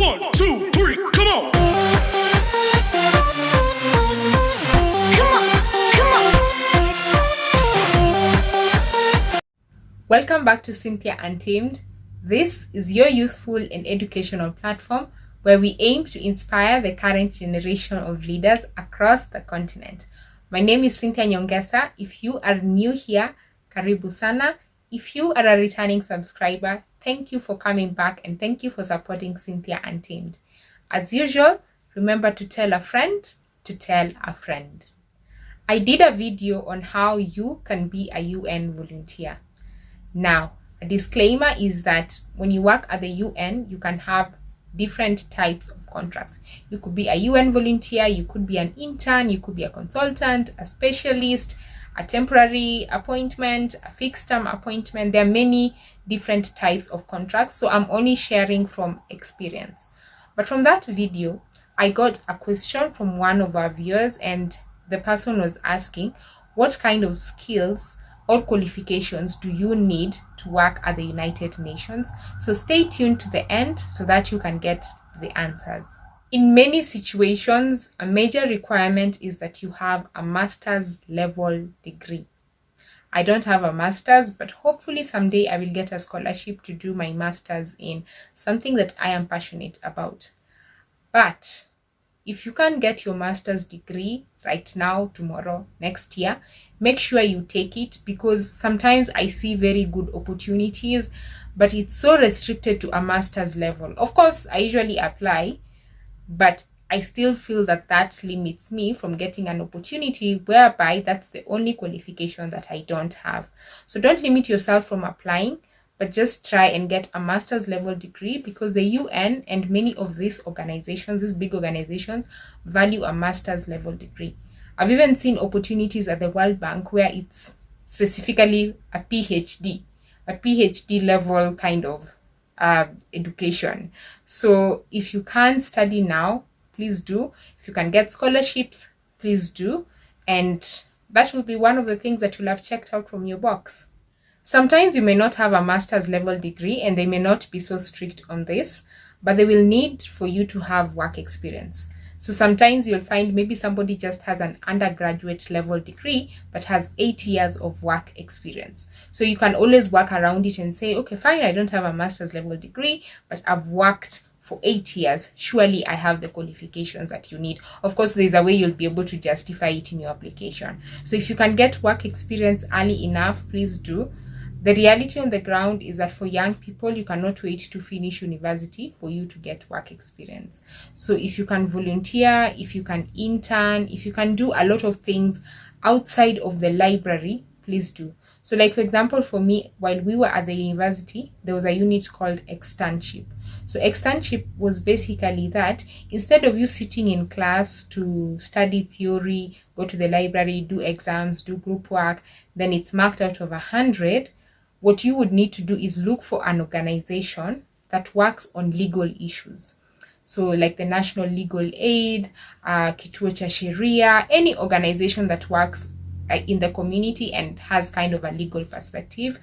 1, 2, 3, come on. Welcome back to Cynthia Untamed. This is your youthful and educational platform where we aim to inspire the current generation of leaders across the continent. My name is Cynthia Nyongesa. If you are new here, karibu sana. If you are a returning subscriber, thank you for coming back and thank you for supporting Cynthia Untamed. As usual, remember to tell a friend to tell a friend. I did a video on how you can be a UN volunteer. Now, a disclaimer is that when you work at the UN, you can have different types of contracts. You could be a UN volunteer, you could be an intern, you could be a consultant, a specialist, a temporary appointment, a fixed term appointment. There are many different types of contracts, so I'm only sharing from experience. But from that video, I got a question from one of our viewers, and the person was asking, what kind of skills or qualifications do you need to work at the United Nations? So stay tuned to the end so that you can get the answers. In many situations, a major requirement is that you have a master's level degree. I don't have a master's, but hopefully someday I will get a scholarship to do my master's in something that I am passionate about. But if you can't get your master's degree right now, tomorrow, next year, make sure you take it, because sometimes I see very good opportunities, but it's so restricted to a master's level. Of course, I usually apply, but I still feel that that limits me from getting an opportunity whereby that's the only qualification that I don't have. So don't limit yourself from applying, but just try and get a master's level degree, because the UN and many of these organizations, these big organizations, value a master's level degree. I've even seen opportunities at the World Bank where it's specifically a PhD level kind of education. So if you can't study now, please do. If you can get scholarships, please do. And that will be one of the things that you'll have checked out from your box. Sometimes you may not have a master's level degree and they may not be so strict on this, but they will need for you to have work experience. So sometimes you'll find maybe somebody just has an undergraduate level degree but has 8 years of work experience. So you can always work around it and say, okay, fine, I don't have a master's level degree, but I've worked for 8 years. Surely I have the qualifications that you need. Of course, there's a way you'll be able to justify it in your application. So if you can get work experience early enough, please do. The reality on the ground is that for young people, you cannot wait to finish university for you to get work experience. So if you can volunteer, if you can intern, if you can do a lot of things outside of the library, please do. So like, for example, for me, while we were at the university, there was a unit called externship. So externship was basically that instead of you sitting in class to study theory, go to the library, do exams, do group work, then it's marked out of 100, what you would need to do is look for an organization that works on legal issues. So like the National Legal Aid, Kituo cha Sheria, any organization that works in the community and has kind of a legal perspective.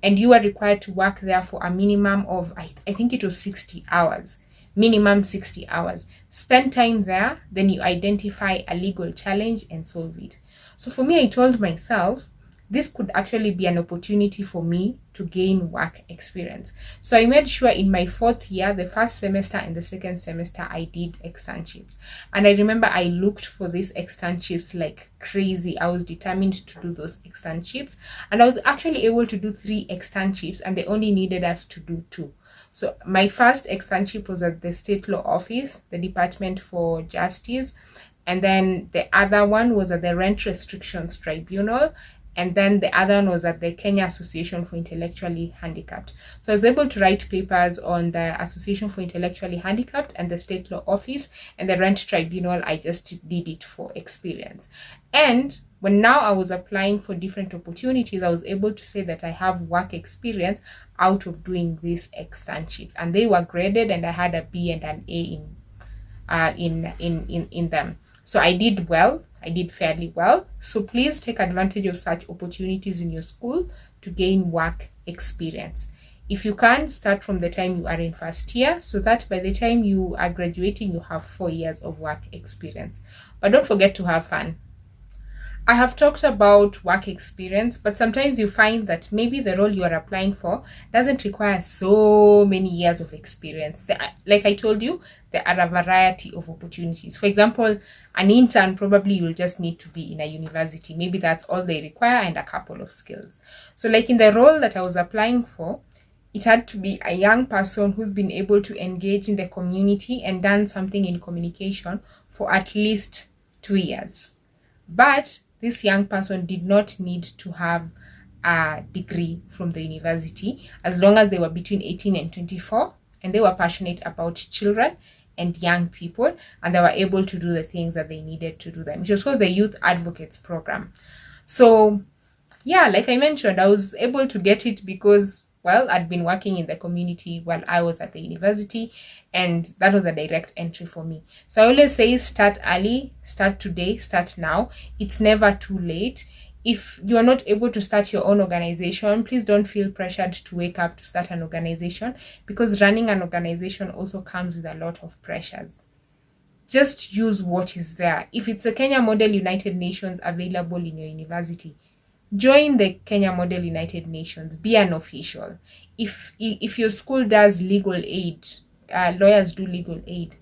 And you are required to work there for a minimum of, I think it was 60 hours, minimum 60 hours. Spend time there, then you identify a legal challenge and solve it. So for me, I told myself, this could actually be an opportunity for me to gain work experience. So I made sure in my 4th year, the first semester and the second semester, I did externships. And I remember I looked for these externships like crazy. I was determined to do those externships. And I was actually able to do 3 externships, and they only needed us to do 2. So my first externship was at the State Law Office, the Department for Justice. And then the other one was at the Rent Restrictions Tribunal. And then the other one was at the Kenya Association for Intellectually Handicapped. So I was able to write papers on the Association for Intellectually Handicapped and the State Law Office, and the Rent Tribunal, I just did it for experience. And when now I was applying for different opportunities, I was able to say that I have work experience out of doing these externships. And they were graded, and I had a B and an A in them. So I did well. I did fairly well. So please take advantage of such opportunities in your school to gain work experience. If you can, start from the time you are in first year, so that by the time you are graduating, you have 4 years of work experience. But don't forget to have fun. I have talked about work experience, but sometimes you find that maybe the role you are applying for doesn't require so many years of experience. Like I told you, there are a variety of opportunities. For example, an intern, probably you'll just need to be in a university. Maybe that's all they require, and a couple of skills. So like in the role that I was applying for, it had to be a young person who's been able to engage in the community and done something in communication for at least 2 years. But this young person did not need to have a degree from the university, as long as they were between 18 and 24 and they were passionate about children and young people, and they were able to do the things that they needed to do them. It was called the Youth Advocates Program. So yeah, like I mentioned, I was able to get it because, well, I'd been working in the community while I was at the university, and that was a direct entry for me. So I always say, start early, start today, start now. It's never too late. If you're not able to start your own organization, please don't feel pressured to wake up to start an organization, because running an organization also comes with a lot of pressures. Just use what is there. If it's the Kenya Model United Nations available in your university, join the Kenya Model United Nations. Be an official. If your school does legal aid, lawyers do legal aid.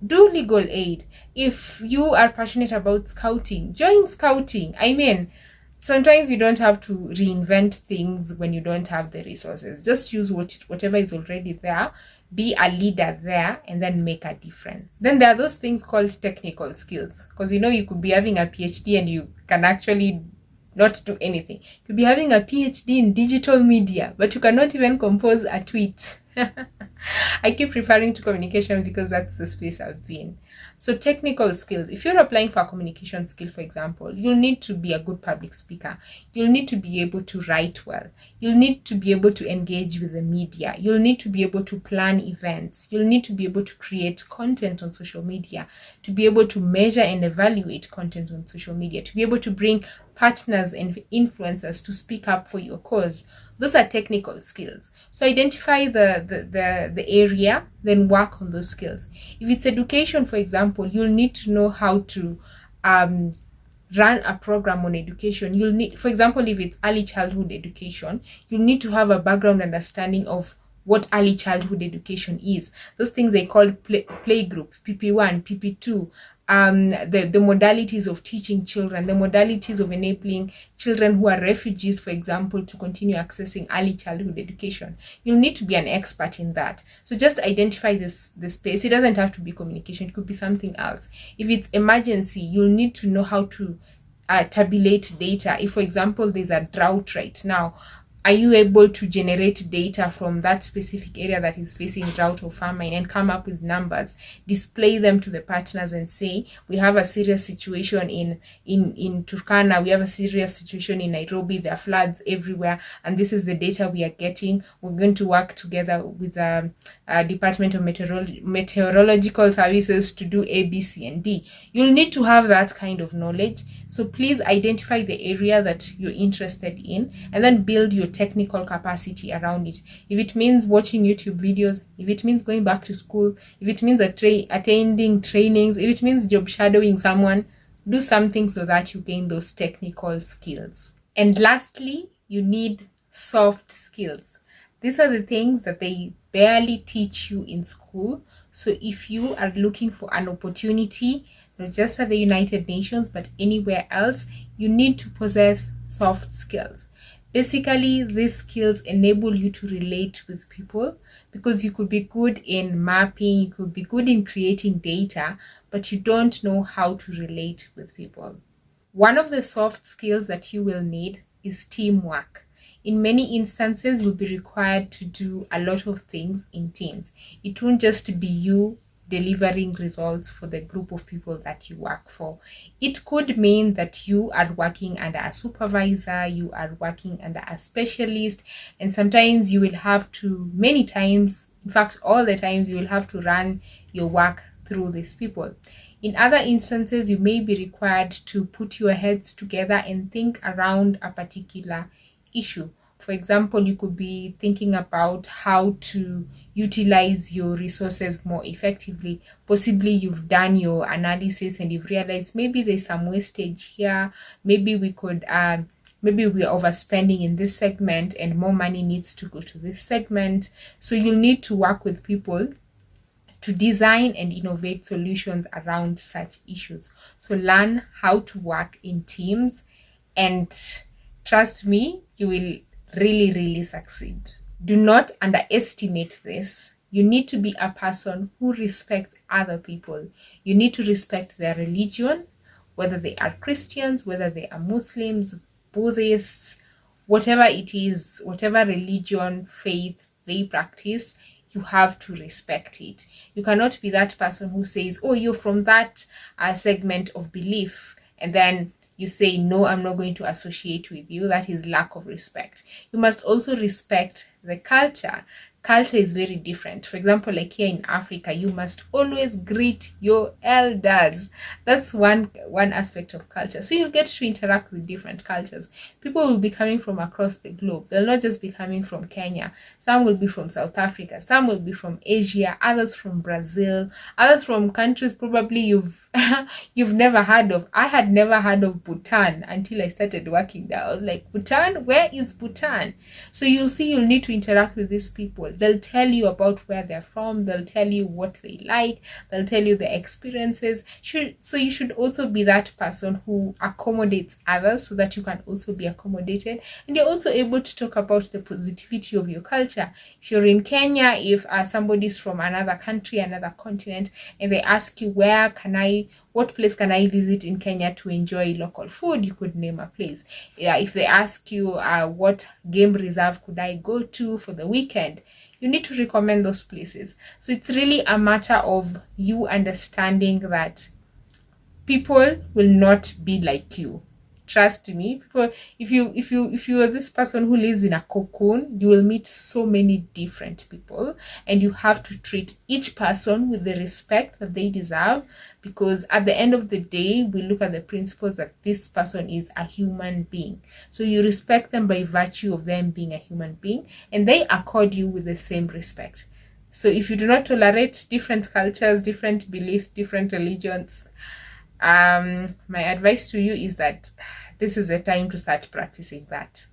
Do legal aid. If you are passionate about scouting, join scouting. I mean, sometimes you don't have to reinvent things when you don't have the resources. Just use whatever is already there. Be a leader there, and then make a difference. Then there are those things called technical skills, because you could be having a PhD and you can actually not do anything. You could be having a PhD in digital media, but you cannot even compose a tweet. I keep referring to communication because that's the space I've been. So technical skills. If you're applying for a communication skill, for example, you'll need to be a good public speaker. You'll need to be able to write well. You'll need to be able to engage with the media. You'll need to be able to plan events. You'll need to be able to create content on social media, to be able to measure and evaluate content on social media, to be able to bring partners and influencers to speak up for your cause. Those are technical skills. So identify the area, then work on those skills. If it's education, for example, you'll need to know how to run a program on education. You'll need, for example, if it's early childhood education, you'll need to have a background understanding of what early childhood education is. Those things they call playgroup, PP1, PP2, the modalities of teaching children, the modalities of enabling children who are refugees, for example, to continue accessing early childhood education. You'll need to be an expert in that. So just identify the space. It doesn't have to be communication. It could be something else. If it's emergency, you'll need to know how to tabulate data. If, for example, there's a drought right now, are you able to generate data from that specific area that is facing drought or famine and come up with numbers, display them to the partners and say, we have a serious situation in Turkana, we have a serious situation in Nairobi, there are floods everywhere, and this is the data we are getting. We're going to work together with the Department of Meteorological Services to do A, B, C, and D. You'll need to have that kind of knowledge. So please identify the area that you're interested in, and then build your technical capacity around it. If it means watching YouTube videos, if it means going back to school, if it means attending trainings, if it means job shadowing someone, do something so that you gain those technical skills. And lastly, you need soft skills. These are the things that they barely teach you in school. So if you are looking for an opportunity, not just at the United Nations, but anywhere else, you need to possess soft skills. Basically, these skills enable you to relate with people, because you could be good in mapping, you could be good in creating data, but you don't know how to relate with people. One of the soft skills that you will need is teamwork. In many instances, you'll be required to do a lot of things in teams. It won't just be you delivering results for the group of people that you work for. It could mean that you are working under a supervisor, you are working under a specialist, and sometimes you will have to, many times, in fact all the times, you will have to run your work through these people. In other instances, you may be required to put your heads together and think around a particular issue. For example, you could be thinking about how to utilize your resources more effectively. Possibly you've done your analysis and you've realized maybe there's some wastage here. Maybe we could maybe we're overspending in this segment and more money needs to go to this segment. So you'll need to work with people to design and innovate solutions around such issues. So learn how to work in teams, and trust me, you will really succeed. Do not underestimate this. You need to be a person who respects other people. You need to respect their religion, whether they are Christians, whether they are Muslims, Buddhists, whatever it is, whatever religion, faith they practice, you have to respect it. You cannot be that person who says, oh, you're from that segment of belief, and then you say, no, I'm not going to associate with you. That is lack of respect. You must also respect the culture. Culture is very different. For example, like here in Africa, you must always greet your elders. That's one aspect of culture. So you get to interact with different cultures. People will be coming from across the globe. They'll not just be coming from Kenya. Some will be from South Africa. Some will be from Asia. Others from Brazil. Others from countries probably you've never heard of. I had never heard of Bhutan until I started working there. I was like, Bhutan? Where is Bhutan? So you'll see, you'll need to interact with these people. They'll tell you about where they're from. They'll tell you what they like. They'll tell you their experiences. So you should also be that person who accommodates others so that you can also be accommodated. And you're also able to talk about the positivity of your culture. If you're in Kenya, if somebody's from another country, another continent, and they ask you, what place can I visit in Kenya to enjoy local food, you could name a place. If they ask you what game reserve could I go to for the weekend, you need to recommend those places. So it's really a matter of you understanding that people will not be like you. Trust me, people, if you are this person who lives in a cocoon, you will meet so many different people, and you have to treat each person with the respect that they deserve, because at the end of the day, we look at the principles that this person is a human being. So you respect them by virtue of them being a human being, and they accord you with the same respect. So if you do not tolerate different cultures, different beliefs, different religions, my advice to you is that this is a time to start practicing that.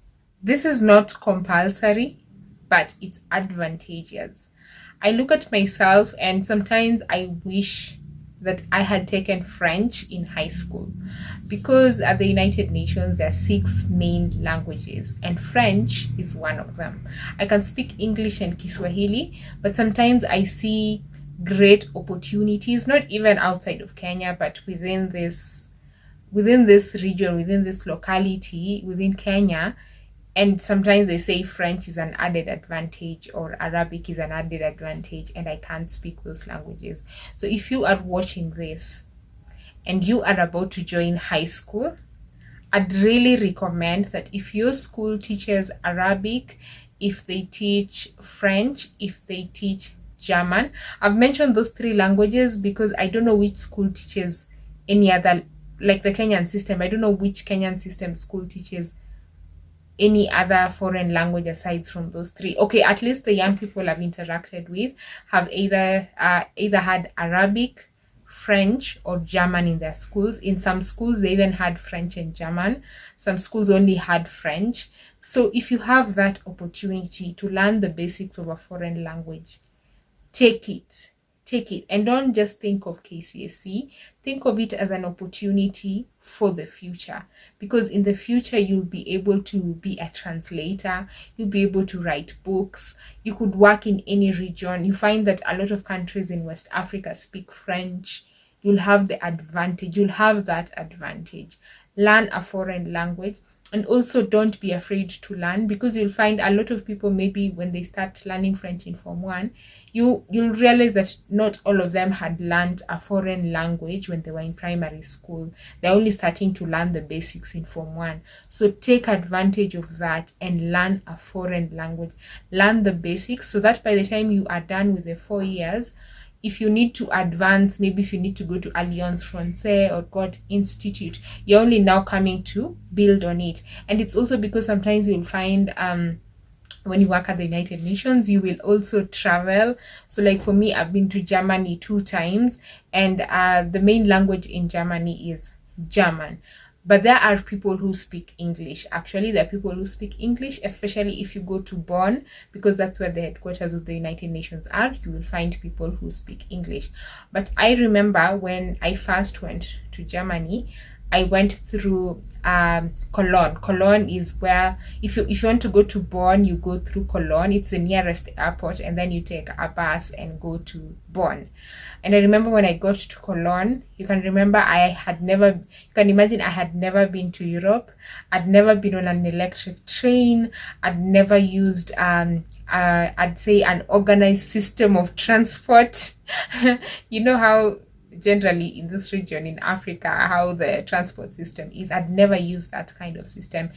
This is not compulsory, but it's advantageous. I look at myself and sometimes I wish that I had taken French in high school, because at the United Nations there are 6 main languages and French is one of them. I can speak English and Kiswahili, but sometimes I see great opportunities, not even outside of Kenya, but within this region, within this locality, within Kenya. And sometimes they say French is an added advantage or Arabic is an added advantage, and I can't speak those languages. So if you are watching this and you are about to join high school, I'd really recommend that if your school teaches Arabic, if they teach French, if they teach German. I've mentioned those 3 languages because I don't know which school teaches any other, like the Kenyan system. I don't know which Kenyan system school teaches any other foreign language aside from those 3. Okay, at least the young people I've interacted with have either had Arabic, French, or German in their schools. In some schools, they even had French and German. Some schools only had French. So if you have that opportunity to learn the basics of a foreign language, take it, and don't just think of KCSE. Think of it as an opportunity for the future, because in the future you'll be able to be a translator, you'll be able to write books, you could work in any region. You find that a lot of countries in West Africa speak French. You'll have that advantage. Learn a foreign language. And also don't be afraid to learn, because you'll find a lot of people, maybe when they start learning French in Form 1, you'll realize that not all of them had learned a foreign language when they were in primary school. They're only starting to learn the basics in Form 1. So take advantage of that and learn a foreign language. Learn the basics so that by the time you are done with the 4 years, if you need to advance, maybe if you need to go to Alliance Francaise or God Institute, you're only now coming to build on it. And it's also because sometimes you'll find when you work at the United Nations, you will also travel. So like for me, I've been to Germany 2 times, and the main language in Germany is German. But there are people who speak English. Actually, there are people who speak English, especially if you go to Bonn, because that's where the headquarters of the United Nations are. You will find people who speak English. But I remember when I first went to Germany, I went through Cologne. Cologne is where, if you want to go to Bonn, you go through Cologne. It's the nearest airport, and then you take a bus and go to Bonn. And I remember when I got to Cologne, you can imagine I had never been to Europe. I'd never been on an electric train. I'd never used I'd say an organized system of transport. You know how generally in this region in Africa, how the transport system is. I'd never used that kind of system.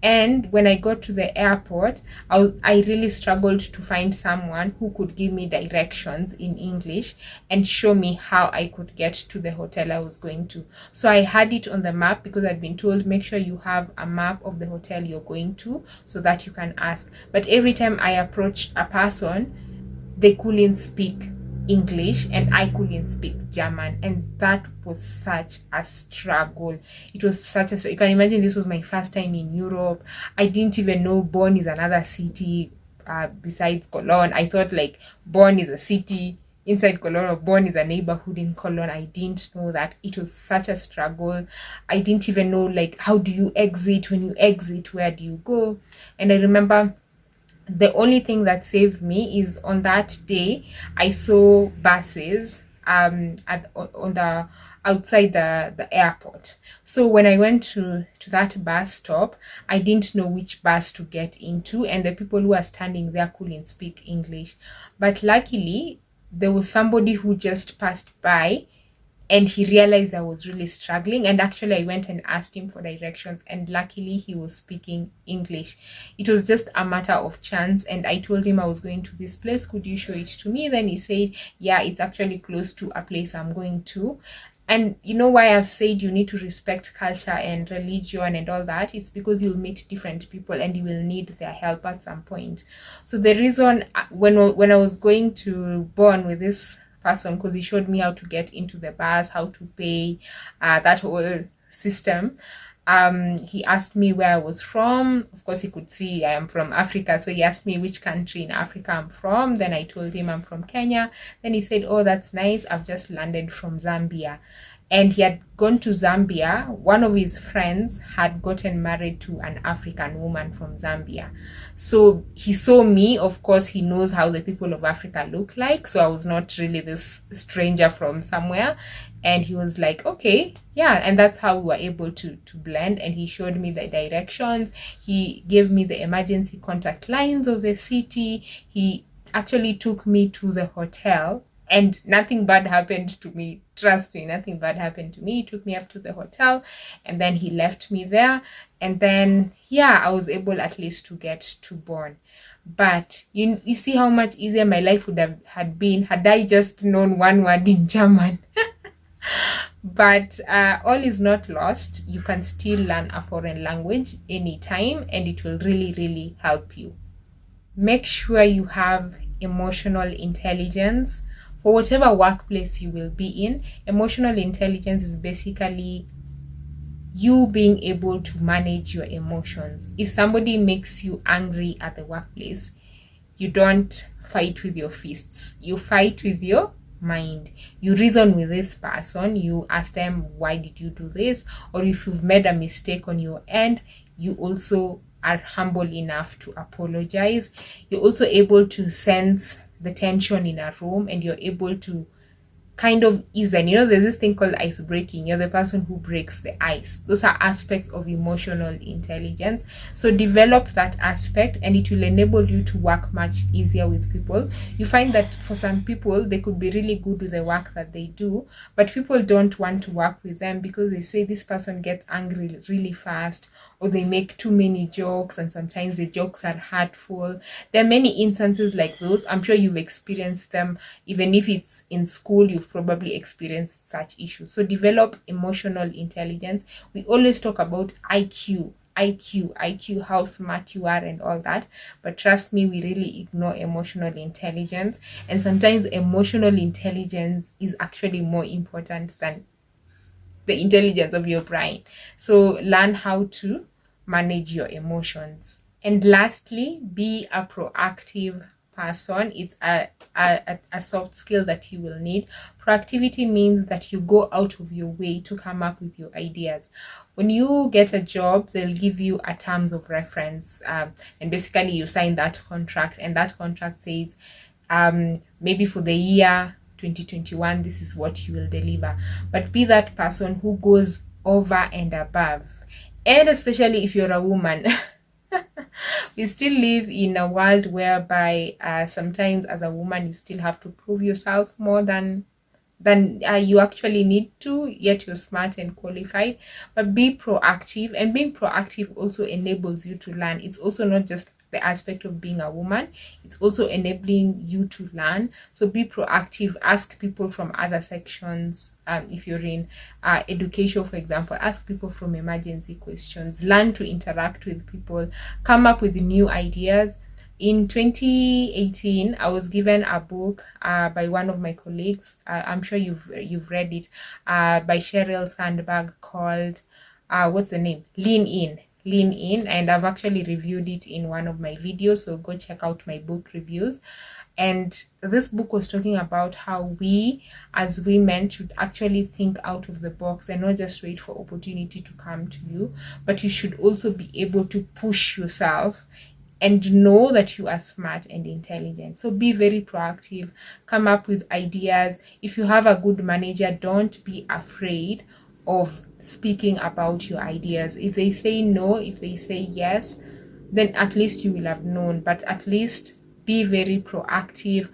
And when I got to the airport, I really struggled to find someone who could give me directions in English and show me how I could get to the hotel I was going to. So I had it on the map, because I'd been told, make sure you have a map of the hotel you're going to so that you can ask. But every time I approached a person, they couldn't speak English and I couldn't speak German, and that was such a struggle. It was such a, you can imagine, this was my first time in Europe. I didn't even know Bonn is another city besides Cologne. I thought like Bonn is a city inside Cologne, or Bonn is a neighborhood in Cologne. I didn't know that. It was such a struggle. I didn't even know, like, how do you exit? When you exit, where do you go? And I remember the only thing that saved me is on that day I saw buses outside the airport. So when I went to that bus stop, I didn't know which bus to get into, and the people who were standing there couldn't speak English. But luckily there was somebody who just passed by, and he realized I was really struggling, and actually I went and asked him for directions, and luckily he was speaking English. It was just a matter of chance, and I told him I was going to this place, could you show it to me? Then he said, yeah, it's actually close to a place I'm going to. And you know why I've said you need to respect culture and religion and all that? It's because you'll meet different people and you will need their help at some point. So the reason when I was going to Bonn with this person, because he showed me how to get into the bus, how to pay, that whole system. He asked me where I was from. Of course, he could see I am from Africa, so he asked me which country in Africa I'm from. Then I told him I'm from Kenya. Then he said, oh, that's nice, I've just landed from Zambia. And he had gone to Zambia. One of his friends had gotten married to an African woman from Zambia. So he saw me. Of course, he knows how the people of Africa look like. So I was not really this stranger from somewhere. And he was like, okay, yeah. And that's how we were able to blend. And he showed me the directions. He gave me the emergency contact lines of the city. He actually took me to the hotel. And nothing bad happened to me. Trust me, nothing bad happened to me. He took me up to the hotel, and then he left me there. And then, yeah, I was able at least to get to Bonn. But you see how much easier my life would have had been had I just known one word in German. But all is not lost. You can still learn a foreign language anytime, and it will really, really help you. Make sure you have emotional intelligence. For whatever workplace you will be in, emotional intelligence is basically you being able to manage your emotions. If somebody makes you angry at the workplace, you don't fight with your fists. You fight with your mind. You reason with this person. You ask them, why did you do this? Or if you've made a mistake on your end, you also are humble enough to apologize. You're also able to sense the tension in a room, and you're able to kind of ease. And there's this thing called ice breaking. You're the person who breaks the ice. Those are aspects of emotional intelligence. So develop that aspect, and it will enable you to work much easier with people. You find that for some people, they could be really good with the work that they do, but people don't want to work with them because they say this person gets angry really fast, or they make too many jokes, and sometimes the jokes are hurtful. There are many instances like those. I'm sure you've experienced them. Even if it's in school, you've probably experienced such issues. So develop emotional intelligence. We always talk about IQ, how smart you are and all that. But trust me, we really ignore emotional intelligence. And sometimes emotional intelligence is actually more important than the intelligence of your brain. So learn how to manage your emotions. And lastly, be a proactive person. It's a soft skill that you will need. Proactivity means that you go out of your way to come up with your ideas. When you get a job, they'll give you a terms of reference, and basically you sign that contract, and that contract says maybe for the year 2021, this is what you will deliver. But be that person who goes over and above. And especially if you're a woman, we still live in a world whereby sometimes as a woman you still have to prove yourself more than you actually need to, yet you're smart and qualified. But be proactive, and being proactive also enables you to learn. It's also not just the aspect of being a woman, it's also enabling you to learn. So be proactive. Ask people from other sections. If you're in education, for example, ask people from emergency questions. Learn to interact with people. Come up with new ideas. In 2018, I was given a book by one of my colleagues. I'm sure you've read it, by Sheryl Sandberg, called what's the name? Lean In, and I've actually reviewed it in one of my videos, so go check out my book reviews. And this book was talking about how we as women should actually think out of the box and not just wait for opportunity to come to you, but you should also be able to push yourself and know that you are smart and intelligent. So be very proactive, come up with ideas. If you have a good manager, don't be afraid of speaking about your ideas. If they say no, if they say yes, then at least you will have known. But at least be very proactive.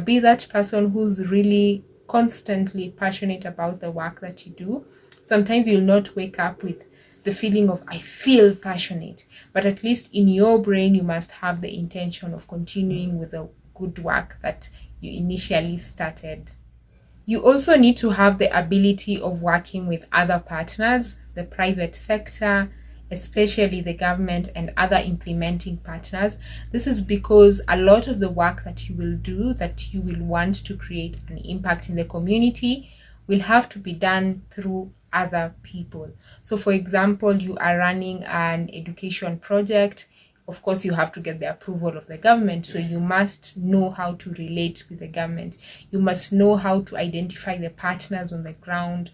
Be that person who's really constantly passionate about the work that you do. Sometimes you'll not wake up with the feeling of I feel passionate, but at least in your brain you must have the intention of continuing with the good work that you initially started. You also need to have the ability of working with other partners, the private sector, especially the government and other implementing partners. This is because a lot of the work that you will do, that you will want to create an impact in the community, will have to be done through other people. So for example, you are running an education project. Of course, you have to get the approval of the government. So you must know how to relate with the government. You must know how to identify the partners on the ground.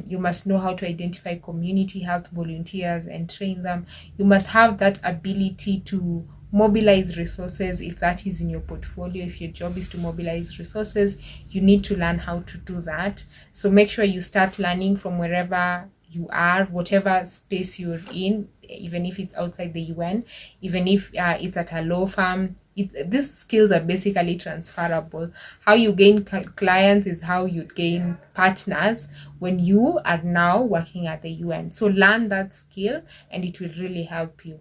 You must know how to identify community health volunteers and train them. You must have that ability to mobilize resources if that is in your portfolio. If your job is to mobilize resources, you need to learn how to do that. So make sure you start learning from wherever you are, whatever space you're in, even if it's outside the UN, even if it's at a law firm. These skills are basically transferable. How you gain clients is how you gain partners when you are now working at the UN. So learn that skill and it will really help you.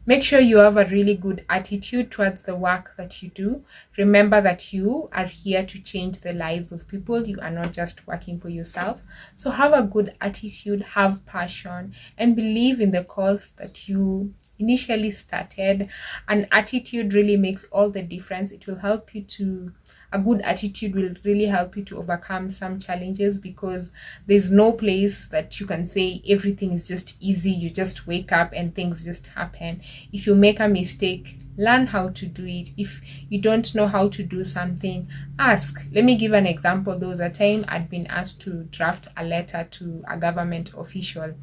Make sure you have a really good attitude towards the work that you do. Remember that you are here to change the lives of people. You are not just working for yourself. So have a good attitude, have passion, and believe in the cause that you initially started. An attitude really makes all the difference. It will help you to a good attitude will really help you to overcome some challenges, because there's no place that you can say everything is just easy. You just wake up and things just happen. If you make a mistake, learn how to do it. If you don't know how to do something, ask. Let me give an example. There was a time I'd been asked to draft a letter to a government official,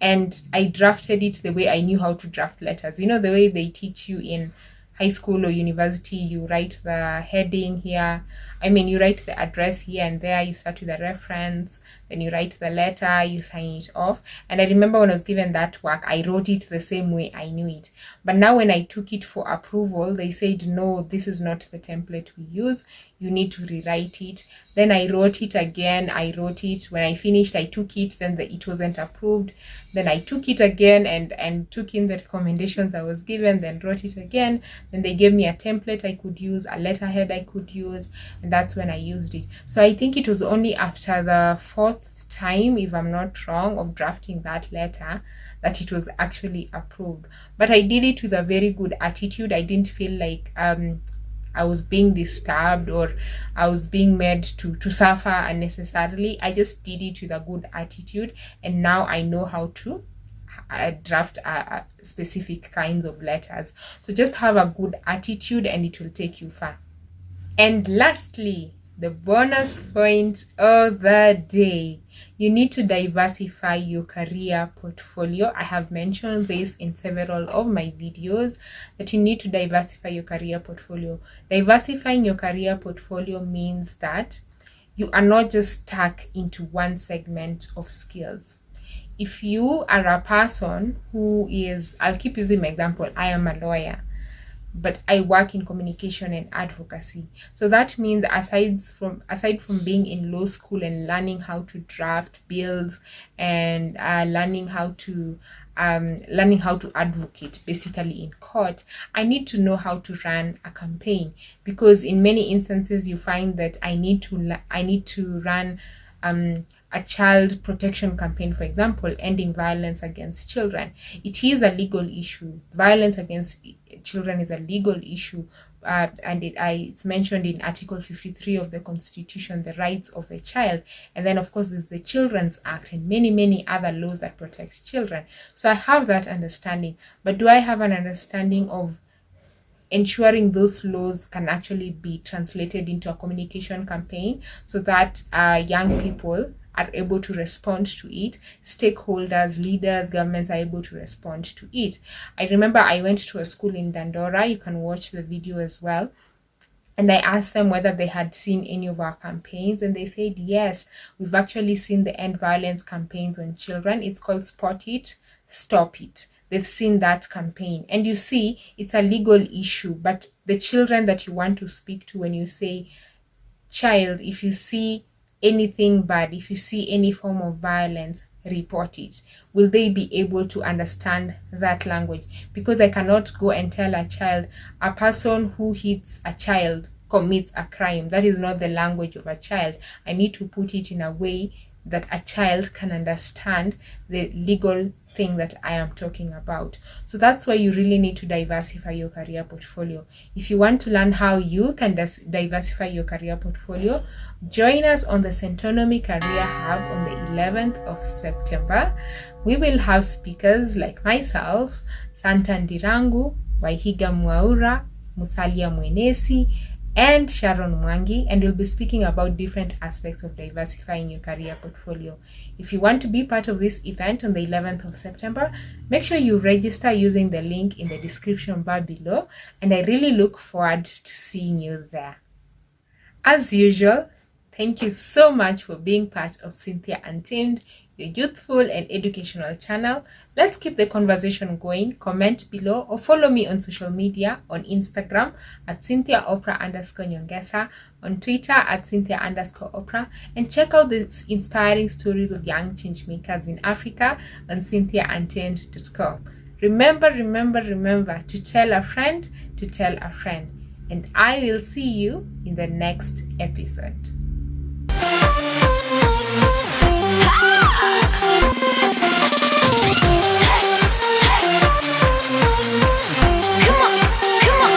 and I drafted it the way I knew how to draft letters. You know, the way they teach you in high school or university, you write the heading here. You write the address here and there, you start with the reference, then you write the letter, you sign it off. And I remember when I was given that work, I wrote it the same way I knew it. But now when I took it for approval, they said, no, this is not the template we use. You need to rewrite it. Then I wrote it again. I wrote it. When I finished, I took it. Then it wasn't approved. Then I took it again and took in the recommendations I was given, then wrote it again. Then they gave me a template I could use, a letterhead I could use, and that's when I used it. So I think it was only after the 4th time, if I'm not wrong, of drafting that letter that it was actually approved. But I did it with a very good attitude. I didn't feel like I was being disturbed or I was being made to suffer unnecessarily. I just did it with a good attitude, and now I know how to draft specific kinds of letters. So just have a good attitude and it will take you far. And lastly, the bonus point of the day: you need to diversify your career portfolio. I have mentioned this in several of my videos, that you need to diversify your career portfolio. Diversifying your career portfolio means that you are not just stuck into one segment of skills. If you are a person who is, I'll keep using my example, I am a lawyer, but I work in communication and advocacy. So that means aside from being in law school and learning how to draft bills and learning how to advocate basically in court, I need to know how to run a campaign, because in many instances you find that I need to run a child protection campaign, for example, ending violence against children. It is a legal issue. Violence against children is a legal issue, and it's mentioned in Article 53 of the Constitution, the rights of the child. And then, of course, there's the Children's Act and many other laws that protect children. So I have that understanding. But do I have an understanding of ensuring those laws can actually be translated into a communication campaign so that young people are able to respond to it, stakeholders, leaders, governments are able to respond to it? I remember I went to a school in Dandora. You can watch the video as well. And I asked them whether they had seen any of our campaigns, and they said, yes, we've actually seen the end violence campaigns on children. It's called Spot It, Stop It. They've seen that campaign. And you see, it's a legal issue, but the children that you want to speak to, when you say, child, if you see anything bad, if you see any form of violence, report it. Will they be able to understand that language? Because I cannot go and tell a child, a person who hits a child commits a crime. That is not the language of a child. I need to put it in a way that a child can understand the legal thing that I am talking about. So that's why you really need to diversify your career portfolio. If you want to learn how you can diversify your career portfolio, join us on the Centonomy Career Hub on the 11th of September. We will have speakers like myself, Santa Ndirangu, Waihiga Mwaura, Musalia Mwenesi, and Sharon Mwangi, and we'll be speaking about different aspects of diversifying your career portfolio. If you want to be part of this event on the 11th of September, make sure you register using the link in the description bar below, and I really look forward to seeing you there. As usual, thank you so much for being part of Cynthia Untamed, your youthful and educational channel. Let's keep the conversation going. Comment below or follow me on social media, on Instagram at CynthiaOprah_Nyongesa, on Twitter at Cynthia_Oprah, and check out the inspiring stories of young change makers in Africa on CynthiaUntamed.com. Remember to tell a friend to tell a friend, and I will see you in the next episode.